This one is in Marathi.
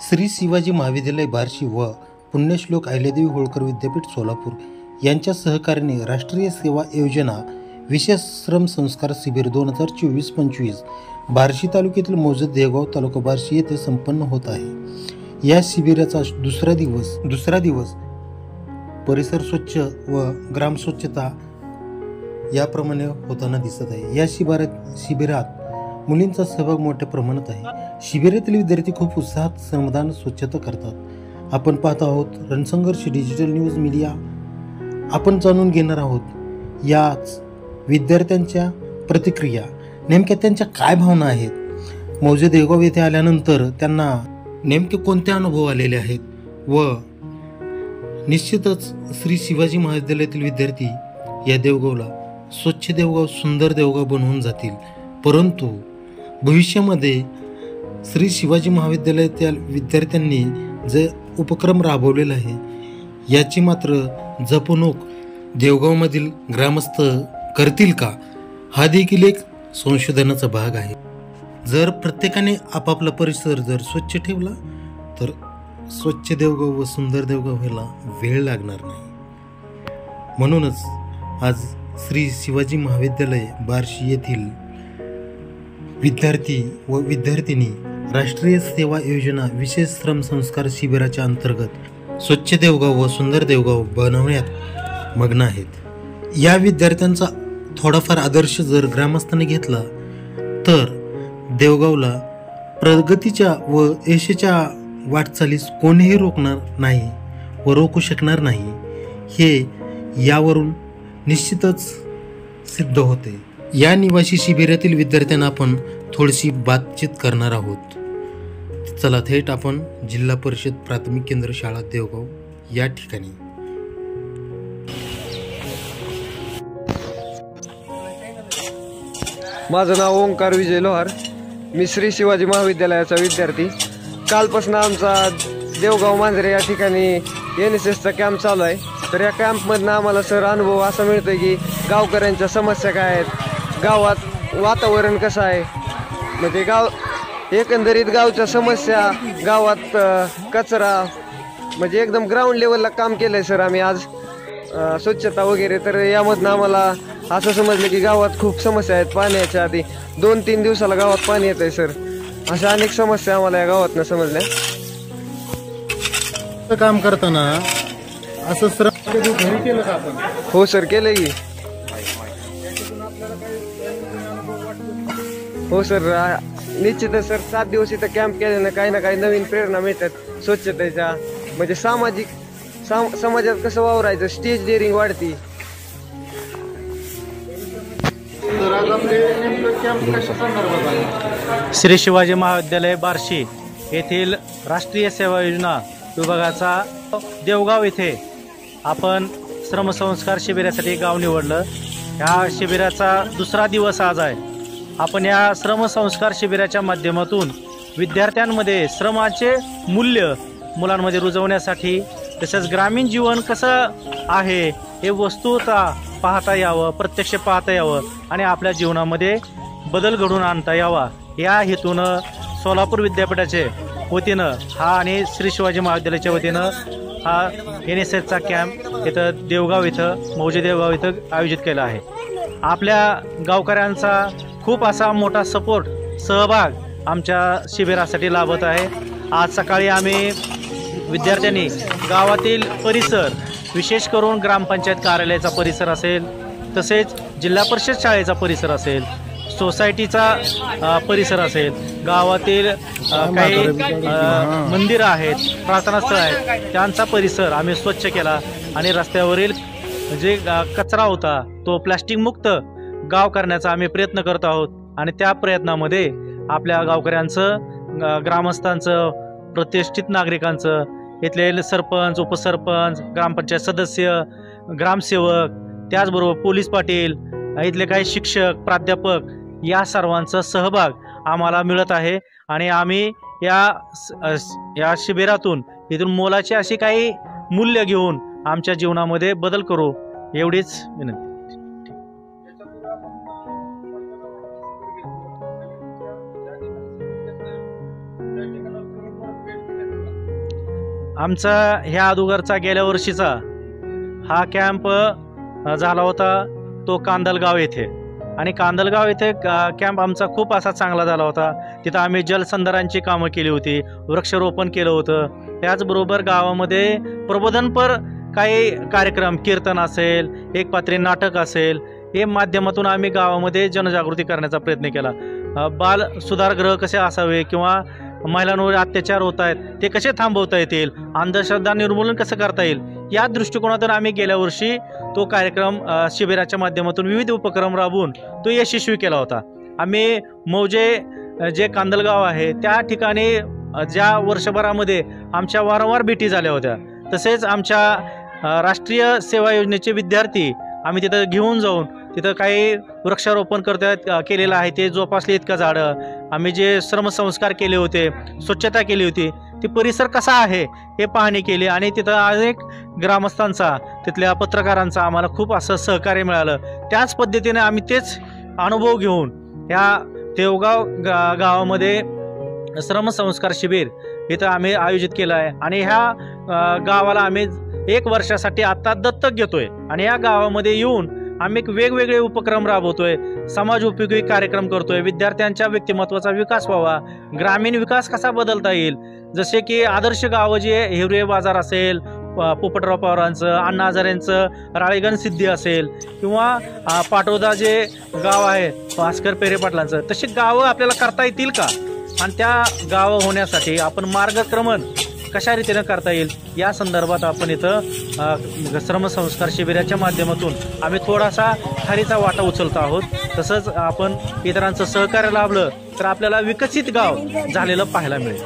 श्री शिवाजी महाविद्यालय बार्शी व पुण्यश्लोक अहिल्यादेवी होळकर विद्यापीठ सोलापूर यांच्या सहकार्याने राष्ट्रीय सेवा योजना विशेष श्रम संस्कार शिबिर 2024-25 बार्शी तालुक्यातील मौजे देगाव तालुका बार्शी येथे संपन्न होत आहे। या शिबिराचा दुसरा दिवस परिसर स्वच्छ व ग्राम स्वच्छता याप्रमाणे होताना दिसत आहे। या शिबिरात मुलींचा सहभाग मोठ्या प्रमाणात आहे। शिबिरातील विद्यार्थी खूप उत्साहात श्रमदान स्वच्छता करतात। आपण पाहत आहोत रणसंघर्ष डिजिटल न्यूज मीडिया। आपण जाणून घेणार आहोत याच विद्यार्थ्यांच्या प्रतिक्रिया, नेमक्या त्यांच्या काय भावना आहेत, मौजे देगाव येथे आल्यानंतर त्यांना नेमके कोणते अनुभव आलेले आहेत व निश्चितच श्री शिवाजी महाविद्यालयातील विद्यार्थी या देवगावला स्वच्छ देवगाव, सुंदर देवगाव बनवून जातील। परंतु भविष्यामध्ये श्री शिवाजी महाविद्यालयातील विद्यार्थ्यांनी जे उपक्रम राबवलेला आहे याची मात्र जपणूक देवगावमधील ग्रामस्थ करतील का, हा देखील एक संशोधनाचा भाग आहे। जर प्रत्येकाने आपापला परिसर जर स्वच्छ ठेवला तर स्वच्छ देवगाव व सुंदर देवगाव व्हायला वेळ लागणार नाही। म्हणूनच आज श्री शिवाजी महाविद्यालय बार्शी येथील विद्यार्थी व विद्यार्थिनी राष्ट्रीय सेवा योजना विशेष श्रम संस्कार शिबिराच्या अंतर्गत स्वच्छ देवगाव व सुंदर देवगाव बनवण्यात मग्न आहेत। या विद्यार्थ्यांचा थोडाफार आदर्श जर ग्रामस्थांनी घेतला तर देवगावला प्रगतीच्या व यशाच्या वाटचालीस कोणीही रोखणार नाही व रोखू शकणार नाही, हे यावरून निश्चितच सिद्ध होते। या निवासी शिबिरातील विद्यार्थ्यांना आपण थोडीशी बातचीत करणार आहोत। चला थेट आपण जिल्हा परिषद प्राथमिक केंद्र शाळा देवगाव या ठिकाणी। माझं नाव ओंकार विजय लोहार, मी श्री शिवाजी महाविद्यालयाचा विद्यार्थी। कालपासून आमचा देवगाव मांजरे या ठिकाणी NSSचा कॅम्प चालू आहे। तर या कॅम्पमधनं आम्हाला सर अनुभव असा मिळतोय की गावकऱ्यांच्या समस्या काय आहेत, गावात वातावरण कसं आहे, म्हणजे एकंदरीत गावच्या समस्या, गावात कचरा, म्हणजे एकदम ग्राउंड लेवलला काम केलं आहे सर आम्ही आज, स्वच्छता वगैरे। तर यामधनं आम्हाला असं समजलं की गावात खूप समस्या आहेत। पाण्याच्या आधी 2-3 दिवसाला गावात पाणी येत आहे सर, अशा अनेक समस्या आम्हाला या गावातनं समजल्या। काम करताना असं श्रम कधी घरी केलं का आपण? हो सर, केलं की। हो सर, निश्चितच सर, 7 दिवस इथं कॅम्प केल्यानं काही ना काही नवीन प्रेरणा मिळतात स्वच्छतेच्या, म्हणजे समाजात कसं वावरायचं, स्टेज डेअरिंग वाढती। श्री शिवाजी महाविद्यालय बार्शी येथील राष्ट्रीय सेवा योजना विभागाचा देवगाव येथे आपण श्रमसंस्कार शिबिरासाठी गाव निवडलं। ह्या शिबिराचा दुसरा दिवस आज आहे। आपण या श्रमसंस्कार शिबिराच्या माध्यमातून विद्यार्थ्यांमध्ये श्रमाचे मूल्य मुलांमध्ये रुजवण्यासाठी, तसेच ग्रामीण जीवन कसं आहे हे वस्तुतः पाहता यावं, प्रत्यक्ष पाहता यावं आणि आपल्या जीवनामध्ये बदल घडवून आणता यावा, या हेतूनं सोलापूर विद्यापीठाचे वतीनं हा आणि श्री शिवाजी महाविद्यालयाच्या वतीनं हा NSSचा कॅम्प इथं देवगाव इथं मौजे देवगाव इथं आयोजित केला आहे। आपल्या गावकऱ्यांचा खूप असा मोठा सहभाग आमच्या शिबिरासाठी लाभत आहे। आज सकाळी आम्ही विद्यार्थ्यांनी गावातील परिसर, विशेष करून ग्रामपंचायत कार्यालयाचा परिसर असेल, तसेच जिल्हा परिषद शाळेचा परिसर असेल, सोसायटीचा परिसर असेल, गावातील काही मंदिरं आहेत, प्रार्थनास्थळ आहेत, त्यांचा परिसर आम्ही स्वच्छ केला आणि रस्त्यावरील जे कचरा होता तो प्लास्टिक मुक्त गाव करण्याचा आम्ही प्रयत्न करत आहोत। आणि त्या प्रयत्नामध्ये आपल्या गावकऱ्यांचं, ग्रामस्थांचं, प्रतिष्ठित नागरिकांचं, इथले सरपंच, उपसरपंच, ग्रामपंचायत सदस्य, ग्रामसेवक, त्याचबरोबर पोलीस पाटील, इथले काही शिक्षक, प्राध्यापक, या सर्वांचा सहभाग आम्हाला मिळत आहे। आणि आम्ही या शिबिरातून इथून मोलाची अशी काही मूल्य घेऊन आमच्या जीवनामध्ये बदल करू, एवढीच विनंती। आमचा ह्या अगोदरचा गेल्या वर्षीचा हा कॅम्प झाला होता तो कांदलगाव येथे, आणि कांदलगाव येथे कॅम्प आमचा खूप असा चांगला झाला होता. तिथं आम्ही जलसंधारणाची कामं केली होती, वृक्षारोपण केलं होतं. त्याचबरोबर गावामध्ये प्रबोधनपर काही कार्यक्रम, कीर्तन असेल, एक पात्री नाटक असेल, हे माध्यमातून आम्ही गावामध्ये जनजागृती करण्याचा प्रयत्न केला. बाल सुधारगृह कसे असावे किंवा महिलांवर अत्याचार होत आहेत ते कसे थांबवता येतील, अंधश्रद्धा निर्मूलन कसं करता येईल, या दृष्टिकोनातून आम्ही गेल्या वर्षी तो कार्यक्रम शिबिराच्या माध्यमातून विविध उपक्रम राबवून तो यशस्वी केला होता. आम्ही मौजे जे कांदलगाव आहे त्या ठिकाणी ज्या वर्षभरामध्ये आमच्या वारंवार भेटी झाल्या होत्या, तसेच आमच्या राष्ट्रीय सेवा योजनेचे विद्यार्थी आम्ही तिथं घेऊन जाऊन तिथं काही वृक्षारोपण केलेलं आहे, ते जोपासले इतका झाडं, आम्ही जे श्रमसंस्कार केले होते, स्वच्छता केली होती, ती परिसर कसा आहे हे पाहणी केली. आणि तिथं अनेक ग्रामस्थांचा, तिथल्या पत्रकारांचा आम्हाला खूप असं सहकार्य मिळालं. त्याच पद्धतीने आम्ही तेच अनुभव घेऊन ह्या देवगाव गावामध्ये श्रमसंस्कार शिबिर इथं आम्ही आयोजित केलं आहे. आणि ह्या गावाला आम्ही 1 वर्षासाठी आत्ता दत्तक घेतोय, आणि या गावामध्ये येऊन आम्ही वेगवेगळे उपक्रम राबवतोय, समाज उपयोगी कार्यक्रम करतोय, विद्यार्थ्यांच्या व्यक्तिमत्वाचा विकास व्हावा, ग्रामीण विकास कसा बदलता येईल, जसे की आदर्श गावं जे हिवरे बाजार असेल, पोपटराव पवारांचं, अण्णा हजारेंचं राळेगण सिद्धी असेल, किंवा पाटोदा जे गाव आहे भास्कर पेरे पाटलांचं, तशी गावं आपल्याला करता येतील का, आणि त्या गावं होण्यासाठी आपण मार्गक्रमण कशा रीतीनं करता येईल या संदर्भात आपण इथं श्रमसंस्कार शिबिराच्या माध्यमातून आम्ही थोडासा खारीचा वाटा उचलतो आहोत. तसंच आपण इतरांचं सहकार्य लाभलं तर आपल्याला विकसित गाव झालेलं पाहायला मिळेल.